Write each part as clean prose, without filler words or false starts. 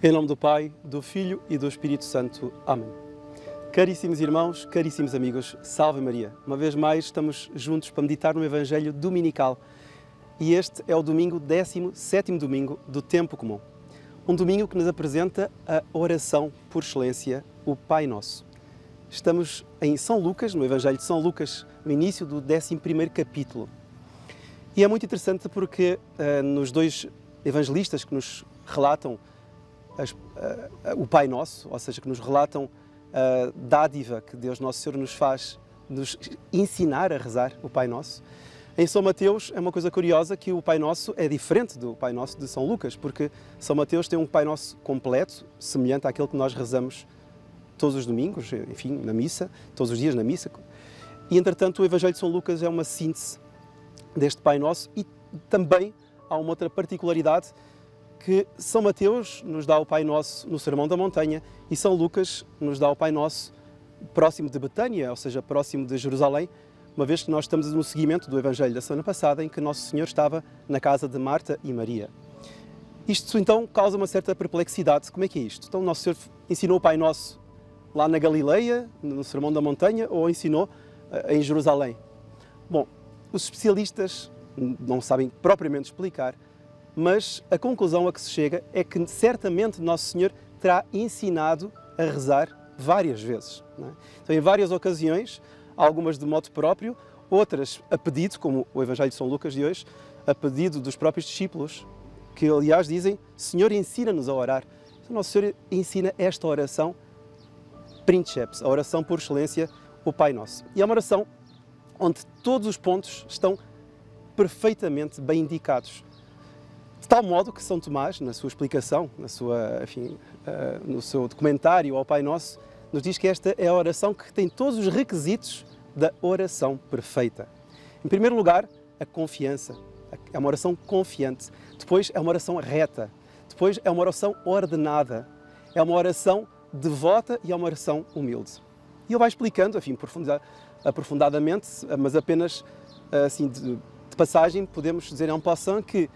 Em nome do Pai, do Filho e do Espírito Santo. Amém. Caríssimos irmãos, caríssimos amigos, salve Maria. Uma vez mais estamos juntos para meditar no Evangelho dominical. E este é o domingo 17º domingo do tempo comum. Um domingo que nos apresenta a oração por excelência, o Pai Nosso. Estamos em São Lucas, no Evangelho de São Lucas, no início do 11º capítulo. E é muito interessante porque nos dois evangelistas que nos relatam o Pai Nosso, ou seja, que nos relatam a dádiva que Deus Nosso Senhor nos faz, nos ensinar a rezar o Pai Nosso. Em São Mateus é uma coisa curiosa que o Pai Nosso é diferente do Pai Nosso de São Lucas, porque São Mateus tem um Pai Nosso completo, semelhante àquele que nós rezamos todos os domingos, enfim, na missa, todos os dias na missa. E, entretanto, o Evangelho de São Lucas é uma síntese deste Pai Nosso e também há uma outra particularidade que São Mateus nos dá o Pai Nosso no Sermão da Montanha e São Lucas nos dá o Pai Nosso próximo de Betânia, ou seja, próximo de Jerusalém, uma vez que nós estamos no seguimento do Evangelho da semana passada em que Nosso Senhor estava na casa de Marta e Maria. Isto então causa uma certa perplexidade. Como é que é isto? Então Nosso Senhor ensinou o Pai Nosso lá na Galileia, no Sermão da Montanha, ou ensinou em Jerusalém? Bom, os especialistas não sabem propriamente explicar, mas a conclusão a que se chega é que certamente Nosso Senhor terá ensinado a rezar várias vezes. Não é? Então, em várias ocasiões, algumas de modo próprio, outras a pedido, como o Evangelho de São Lucas de hoje, a pedido dos próprios discípulos, que aliás dizem: Senhor, ensina-nos a orar. Então, Nosso Senhor ensina esta oração Princeps, a oração por excelência, o Pai Nosso. E é uma oração onde todos os pontos estão perfeitamente bem indicados. De tal modo que São Tomás, na sua explicação, no seu documentário ao Pai Nosso, nos diz que esta é a oração que tem todos os requisitos da oração perfeita. Em primeiro lugar, a confiança. É uma oração confiante. Depois, é uma oração reta. Depois, é uma oração ordenada. É uma oração devota e é uma oração humilde. E ele vai explicando, aprofundadamente, mas apenas assim, de passagem, podemos dizer en passant que,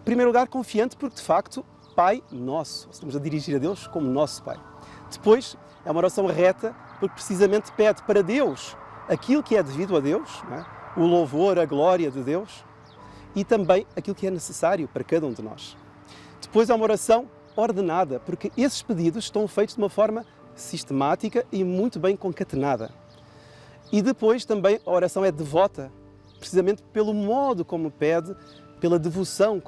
em primeiro lugar, confiante porque, de facto, Pai Nosso. Estamos a dirigir a Deus como Nosso Pai. Depois, é uma oração reta porque precisamente pede para Deus aquilo que é devido a Deus, não é? O louvor, a glória de Deus, e também aquilo que é necessário para cada um de nós. Depois, é uma oração ordenada, porque esses pedidos estão feitos de uma forma sistemática e muito bem concatenada. E depois, também, a oração é devota, precisamente pelo modo como pede, pela devoção,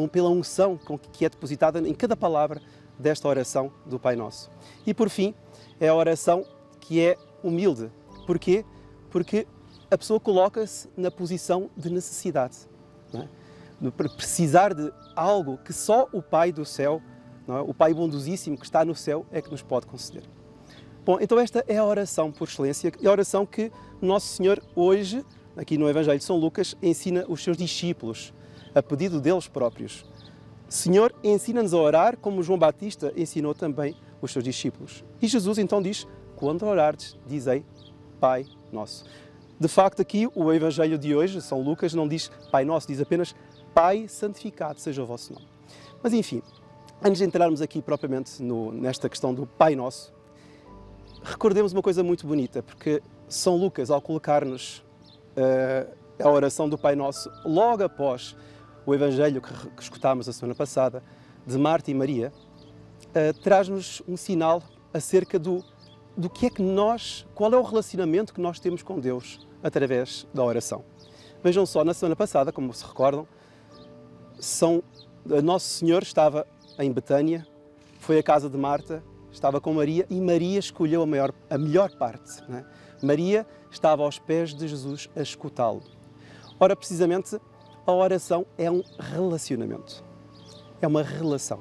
pela unção que é depositada em cada palavra desta oração do Pai Nosso. E por fim, é a oração que é humilde. Porquê? Porque a pessoa coloca-se na posição de necessidade. Não é? Precisar de algo que só o Pai do céu, não é? O Pai bondosíssimo que está no céu, é que nos pode conceder. Bom, então esta é a oração por excelência, e a oração que Nosso Senhor hoje, aqui no Evangelho de São Lucas, ensina os seus discípulos, a pedido deles próprios. Senhor, ensina-nos a orar como João Batista ensinou também os seus discípulos. E Jesus então diz: quando orardes, dizei Pai Nosso. De facto, aqui o Evangelho de hoje, São Lucas, não diz Pai Nosso, diz apenas Pai santificado seja o vosso nome. Mas enfim, antes de entrarmos aqui propriamente nesta questão do Pai Nosso, recordemos uma coisa muito bonita, porque São Lucas, ao colocar-nos a oração do Pai Nosso logo após o Evangelho que escutámos a semana passada, de Marta e Maria, traz-nos um sinal acerca do que é que qual é o relacionamento que nós temos com Deus através da oração. Vejam só, na semana passada, como se recordam, Nosso Senhor estava em Betânia, foi à casa de Marta, estava com Maria e Maria escolheu a melhor parte. Não é? Maria estava aos pés de Jesus a escutá-lo. Ora, precisamente, a oração é um relacionamento. É uma relação.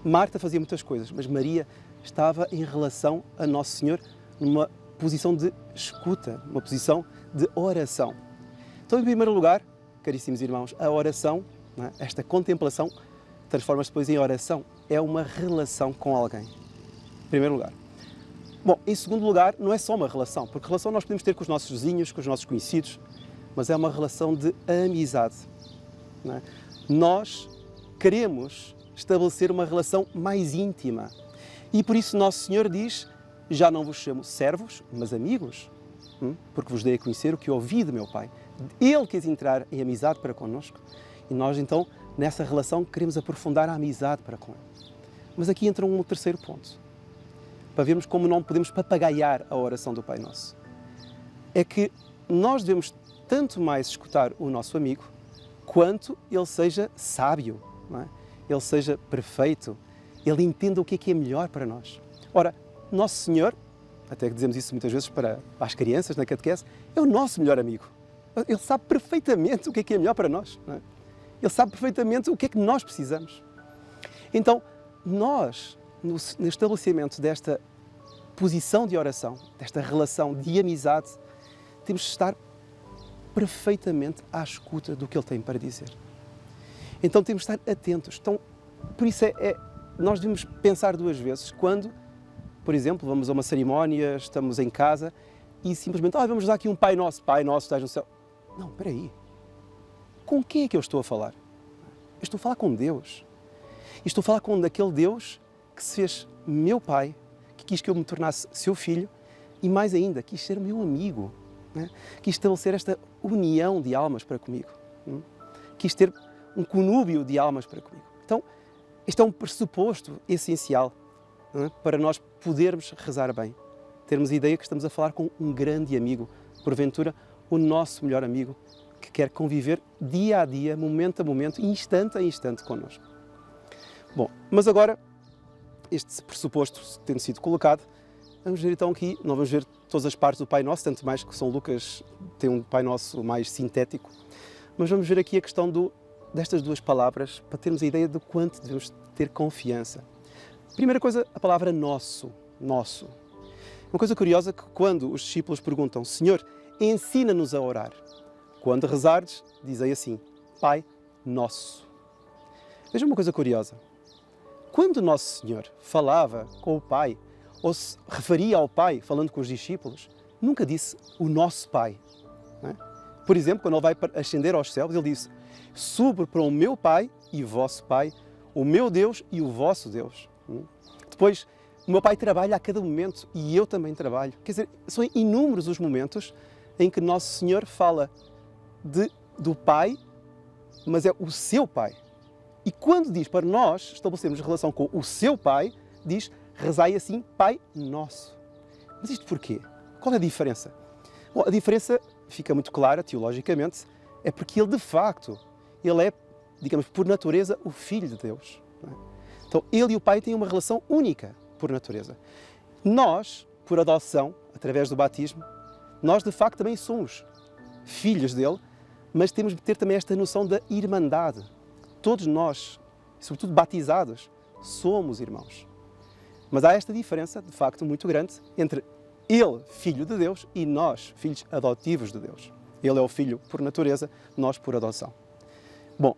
Marta fazia muitas coisas, mas Maria estava em relação a Nosso Senhor numa posição de escuta, uma posição de oração. Então, em primeiro lugar, caríssimos irmãos, a oração, não é? Esta contemplação, transforma-se depois em oração. É uma relação com alguém. Em primeiro lugar. Bom, em segundo lugar, não é só uma relação, porque relação nós podemos ter com os nossos vizinhos, com os nossos conhecidos, mas é uma relação de amizade. Não é? Nós queremos estabelecer uma relação mais íntima. E por isso Nosso Senhor diz: já não vos chamo servos, mas amigos, porque vos dei a conhecer o que ouvi de meu Pai. Ele quis entrar em amizade para connosco e nós então, nessa relação, queremos aprofundar a amizade para com Ele. Mas aqui entra um terceiro ponto, para vermos como não podemos papagaiar a oração do Pai Nosso. É que nós devemos tanto mais escutar o nosso amigo, quanto ele seja sábio, não é? Ele seja perfeito, ele entenda o que é melhor para nós. Ora, Nosso Senhor, até que dizemos isso muitas vezes para as crianças na catequese, é o nosso melhor amigo. Ele sabe perfeitamente o que é melhor para nós, não é? Ele sabe perfeitamente o que é que nós precisamos. Então, nós, no estabelecimento desta posição de oração, desta relação de amizade, temos de estar perfeitamente à escuta do que Ele tem para dizer. Então temos de estar atentos. Então, por isso nós devemos pensar duas vezes quando, por exemplo, vamos a uma cerimónia, estamos em casa e simplesmente, vamos dar aqui um Pai Nosso, estás no céu. Não, espera aí. Com quem é que eu estou a falar? Eu estou a falar com Deus. E estou a falar com aquele Deus que se fez meu Pai, que quis que eu me tornasse seu filho e, mais ainda, quis ser meu amigo, né? Quis estabelecer esta união de almas para comigo. Quis ter um conúbio de almas para comigo. Então, este é um pressuposto essencial, né, para nós podermos rezar bem. Termos a ideia que estamos a falar com um grande amigo, porventura o nosso melhor amigo, que quer conviver dia a dia, momento a momento, instante a instante connosco. Bom, mas agora, este pressuposto tendo sido colocado, vamos ver então aqui, não vamos ver todas as partes do Pai Nosso, tanto mais que São Lucas tem um Pai Nosso mais sintético, mas vamos ver aqui a questão destas duas palavras, para termos a ideia de quanto devemos ter confiança. Primeira coisa, a palavra nosso, nosso. Uma coisa curiosa é que quando os discípulos perguntam: Senhor, ensina-nos a orar. Quando rezares, dizei assim: Pai Nosso. Veja uma coisa curiosa. Quando Nosso Senhor falava com o Pai, ou se referia ao Pai, falando com os discípulos, nunca disse o nosso Pai. Não é? Por exemplo, quando Ele vai ascender aos céus, Ele disse: subo para o meu Pai e vosso Pai, o meu Deus e o vosso Deus. Depois, o meu Pai trabalha a cada momento e eu também trabalho. Quer dizer, são inúmeros os momentos em que Nosso Senhor fala do Pai, mas é o seu Pai. E quando diz para nós estabelecermos relação com o seu Pai, diz: rezai assim, Pai Nosso. Mas isto porquê? Qual é a diferença? Bom, a diferença fica muito clara, teologicamente, é porque Ele, de facto, Ele é, digamos, por natureza, o Filho de Deus. Não é? Então, Ele e o Pai têm uma relação única, por natureza. Nós, por adoção, através do batismo, nós, de facto, também somos filhos dele, mas temos de ter também esta noção da irmandade. Todos nós, sobretudo batizados, somos irmãos. Mas há esta diferença, de facto, muito grande entre Ele, Filho de Deus, e nós, filhos adotivos de Deus. Ele é o Filho por natureza, nós por adoção. Bom,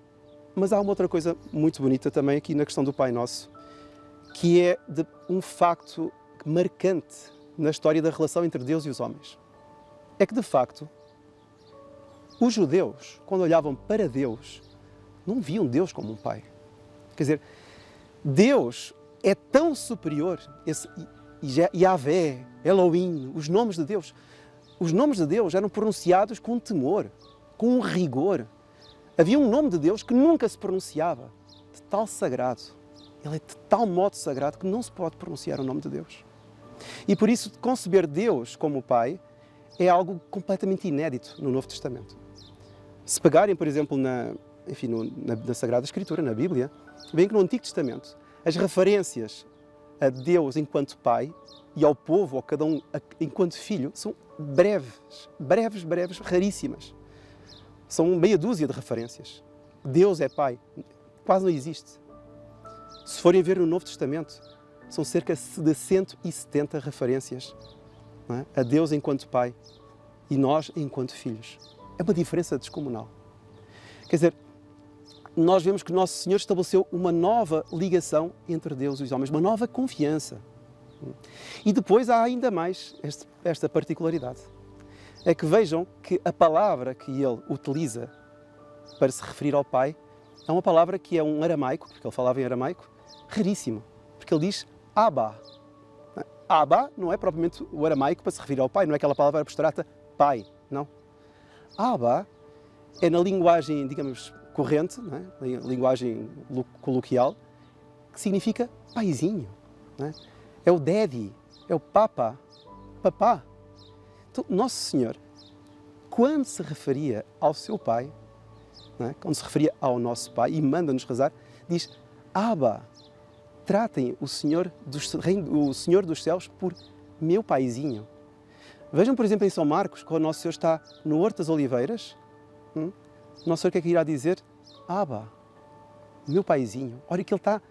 mas há uma outra coisa muito bonita também aqui na questão do Pai Nosso, que é um facto marcante na história da relação entre Deus e os homens. É que, de facto, os judeus, quando olhavam para Deus, não viam Deus como um pai. Quer dizer, Deus é tão superior, Yahvé, Elohim, os nomes de Deus eram pronunciados com temor, com um rigor. Havia um nome de Deus que nunca se pronunciava, de tal sagrado. Ele é de tal modo sagrado que não se pode pronunciar o nome de Deus. E por isso, conceber Deus como Pai é algo completamente inédito no Novo Testamento. Se pegarem, por exemplo, na Sagrada Escritura, na Bíblia, veem que no Antigo Testamento as referências a Deus enquanto Pai e ao povo, ou cada um enquanto filho, são breves, raríssimas. São meia dúzia de referências. Deus é Pai. Quase não existe. Se forem ver no Novo Testamento, são cerca de 170 referências, não é? A Deus enquanto Pai e nós enquanto filhos. É uma diferença descomunal. Quer dizer, nós vemos que Nosso Senhor estabeleceu uma nova ligação entre Deus e os homens, uma nova confiança. E depois há ainda mais esta particularidade. É que vejam que a palavra que Ele utiliza para se referir ao Pai é uma palavra que é um aramaico, porque ele falava em aramaico, raríssimo, porque ele diz Abba. Abba não é propriamente o aramaico para se referir ao pai, não é aquela palavra abstrata pai, não. Abba é na linguagem, digamos, corrente, não é? Linguagem coloquial, que significa paizinho. Não é? É o daddy, é o papá. Então, Nosso Senhor, quando se referia ao seu pai, não é? Quando se referia ao nosso pai e manda-nos rezar, diz Abba, tratem o Senhor dos céus por meu paizinho. Vejam, por exemplo, em São Marcos, quando o Nosso Senhor está no Horto das Oliveiras, o Nosso Senhor o que é que irá dizer? Abba, meu paizinho. Olha que ele está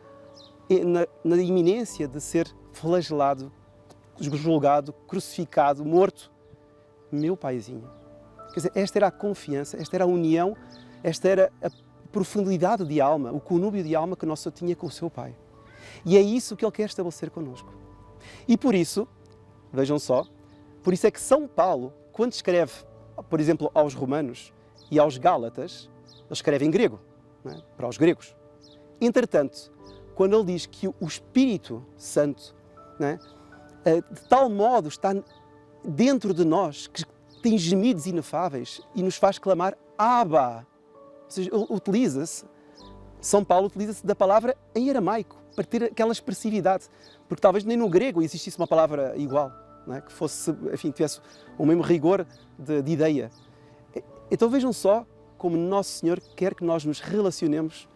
na iminência de ser flagelado, julgado, crucificado, morto. Meu paizinho. Quer dizer, esta era a confiança, esta era a união, esta era a profundidade de alma, o conúbio de alma que o Nosso Senhor tinha com o seu Pai. E é isso que Ele quer estabelecer connosco. E por isso, vejam só, por isso é que São Paulo, quando escreve, por exemplo, aos Romanos e aos Gálatas, ele escreve em grego, não é? Para os gregos. Entretanto, quando ele diz que o Espírito Santo, não é? De tal modo está dentro de nós que tem gemidos inefáveis e nos faz clamar Abba. Ou seja, São Paulo utiliza-se da palavra em aramaico, para ter aquela expressividade, porque talvez nem no grego existisse uma palavra igual, não é? Que fosse, enfim, tivesse o mesmo rigor de ideia. Então vejam só como Nosso Senhor quer que nós nos relacionemos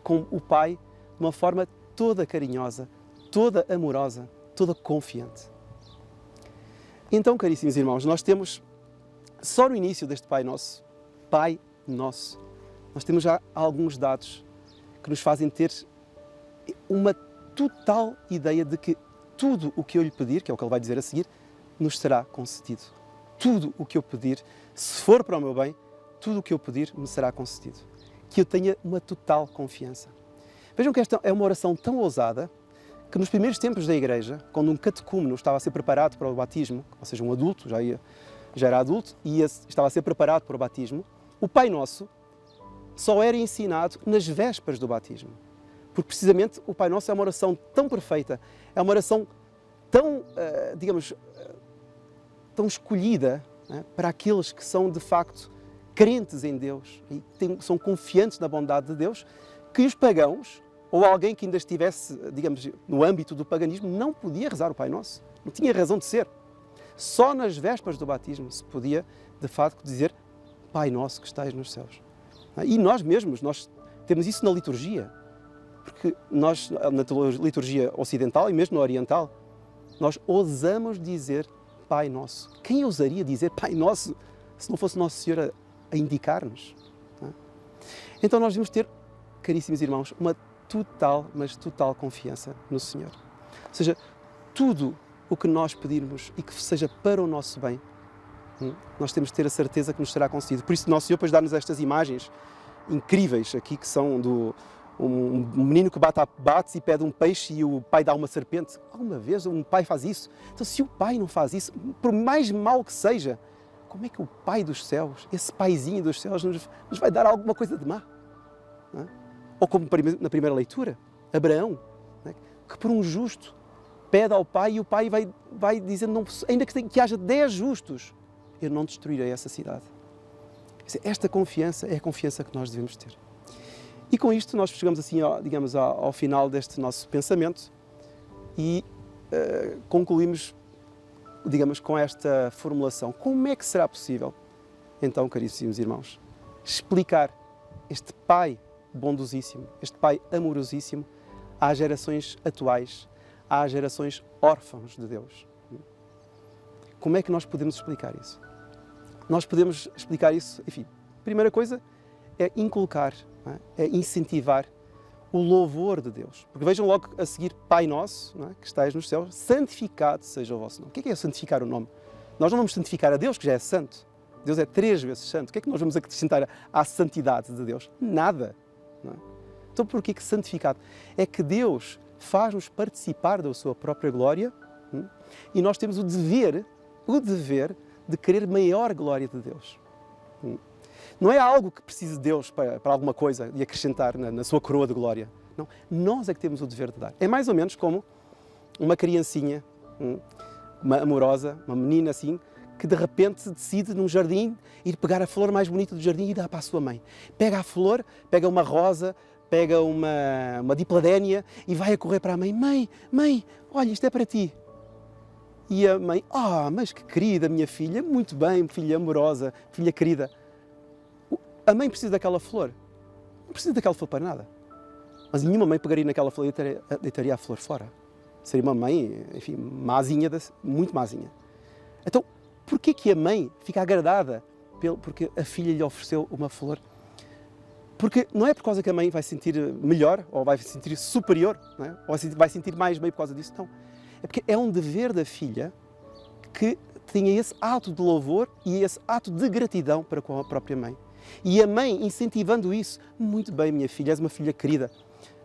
com o Pai de uma forma toda carinhosa, toda amorosa, toda confiante. Então, caríssimos irmãos, nós temos, só no início deste Pai Nosso, nós temos já alguns dados que nos fazem ter uma total ideia de que tudo o que eu lhe pedir, que é o que ele vai dizer a seguir, nos será concedido. Tudo o que eu pedir, se for para o meu bem, tudo o que eu pedir me será concedido. Que eu tenha uma total confiança. Vejam que esta é uma oração tão ousada que nos primeiros tempos da Igreja, quando um catecúmeno estava a ser preparado para o batismo, ou seja, um adulto, já era adulto e estava a ser preparado para o batismo, o Pai Nosso só era ensinado nas vésperas do batismo. Porque precisamente o Pai Nosso é uma oração tão perfeita, é uma oração tão, tão escolhida, né, para aqueles que são de facto crentes em Deus e são confiantes na bondade de Deus, que os pagãos, ou alguém que ainda estivesse, digamos, no âmbito do paganismo, não podia rezar o Pai Nosso. Não tinha razão de ser. Só nas vésperas do batismo se podia, de facto, dizer Pai Nosso que estais nos céus. E nós mesmos, nós temos isso na liturgia. Porque nós, na liturgia ocidental e mesmo na oriental, nós ousamos dizer Pai Nosso. Quem ousaria dizer Pai Nosso se não fosse Nosso Senhor a indicar-nos? Então nós devemos ter, caríssimos irmãos, uma total, mas total confiança no Senhor. Ou seja, tudo o que nós pedirmos e que seja para o nosso bem, nós temos de ter a certeza que nos será concedido. Por isso, Nosso Senhor depois dá-nos estas imagens incríveis aqui, que são do um menino que bate e pede um peixe e o pai dá uma serpente. Alguma vez um pai faz isso? Então, se o pai não faz isso, por mais mau que seja, como é que o Pai dos céus, esse paizinho dos céus, nos vai dar alguma coisa de má? Não é? Ou como na primeira leitura, Abraão, não é? Que por um justo pede ao pai e o pai vai dizendo, não, ainda que haja 10 justos, eu não destruirei essa cidade. Esta confiança é a confiança que nós devemos ter. E com isto nós chegamos assim, digamos, ao final deste nosso pensamento e concluímos, digamos, com esta formulação. Como é que será possível, então, caríssimos irmãos, explicar este Pai bondosíssimo, este Pai amorosíssimo às gerações atuais, às gerações órfãos de Deus? Como é que nós podemos explicar isso? Nós podemos explicar isso, enfim, a primeira coisa é inculcar, é incentivar o louvor de Deus. Porque vejam logo a seguir, Pai Nosso, que estais nos céus, santificado seja o vosso nome. O que é santificar o nome? Nós não vamos santificar a Deus, que já é santo. Deus é 3 vezes santo. O que é que nós vamos acrescentar à santidade de Deus? Nada. Não é? Então, por que santificado? É que Deus faz-nos participar da sua própria glória e nós temos o dever de querer maior glória de Deus. Não é algo que precise de Deus para alguma coisa e acrescentar na sua coroa de glória. Não, nós é que temos o dever de dar. É mais ou menos como uma criancinha, uma amorosa, uma menina assim, que de repente decide num jardim ir pegar a flor mais bonita do jardim e dá para a sua mãe. Pega a flor, pega uma rosa, pega uma dipladénia e vai a correr para a mãe. Mãe, olha, isto é para ti. E a mãe, mas que querida minha filha, muito bem, filha amorosa, filha querida. A mãe precisa daquela flor. Não precisa daquela flor para nada. Mas nenhuma mãe pegaria naquela flor e deitaria a flor fora. Seria uma mãe, enfim, mazinha, muito mazinha. Então, porquê que a mãe fica agradada porque a filha lhe ofereceu uma flor? Porque não é por causa que a mãe vai se sentir melhor, ou vai se sentir superior, não é? Ou vai sentir mais bem por causa disso, não. É porque é um dever da filha que tenha esse ato de louvor e esse ato de gratidão para com a própria mãe. E a mãe incentivando isso, muito bem, minha filha, és uma filha querida.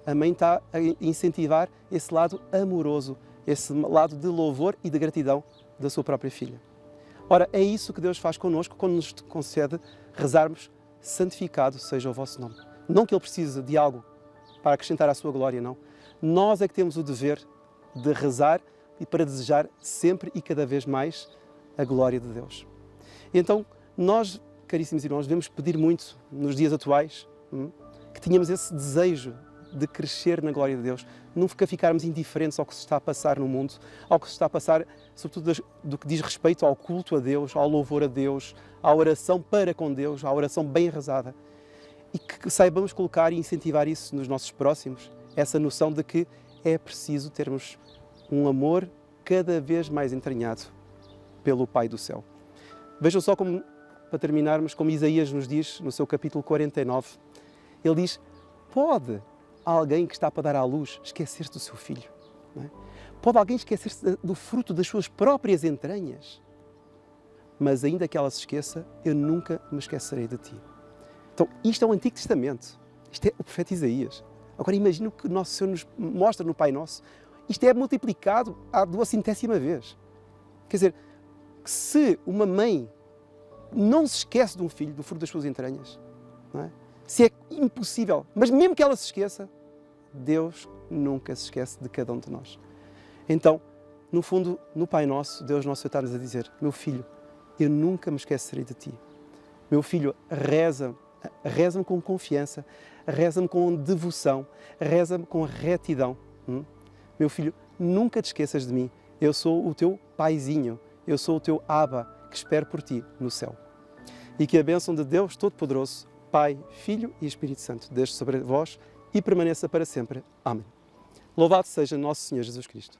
A mãe está a incentivar esse lado amoroso, esse lado de louvor e de gratidão da sua própria filha. Ora, é isso que Deus faz connosco quando nos concede rezarmos: santificado seja o vosso nome. Não que Ele precise de algo para acrescentar à sua glória, não. Nós é que temos o dever de rezar e para desejar sempre e cada vez mais a glória de Deus. E então, nós, caríssimos irmãos, devemos pedir muito nos dias atuais que tenhamos esse desejo de crescer na glória de Deus, nunca ficarmos indiferentes ao que se está a passar no mundo, ao que se está a passar, sobretudo do que diz respeito ao culto a Deus, ao louvor a Deus, à oração para com Deus, à oração bem rezada. E que saibamos colocar e incentivar isso nos nossos próximos, essa noção de que é preciso termos um amor cada vez mais entranhado pelo Pai do céu. Vejam só como, para terminarmos, como Isaías nos diz no seu capítulo 49, ele diz: pode alguém que está para dar à luz esquecer-se do seu filho? Não é? Pode alguém esquecer-se do fruto das suas próprias entranhas? Mas ainda que ela se esqueça, eu nunca me esquecerei de ti. Então, isto é o Antigo Testamento. Isto é o profeta Isaías. Agora imagina o que o nosso Senhor nos mostra no Pai Nosso. Isto é multiplicado à 200ª vez. Quer dizer, se uma mãe não se esquece de um filho, do fruto das suas entranhas, não é? Se é impossível, mas mesmo que ela se esqueça, Deus nunca se esquece de cada um de nós. Então, no fundo, no Pai Nosso, Deus Nosso está-nos a dizer: meu filho, eu nunca me esquecerei de ti. Meu filho, reza-me com confiança, reza-me com devoção, reza-me com retidão. Meu filho, nunca te esqueças de mim. Eu sou o teu paizinho, eu sou o teu Abba, que espero por ti no céu. E que a bênção de Deus Todo-Poderoso, Pai, Filho e Espírito Santo, desça sobre vós e permaneça para sempre. Amém. Louvado seja nosso Senhor Jesus Cristo.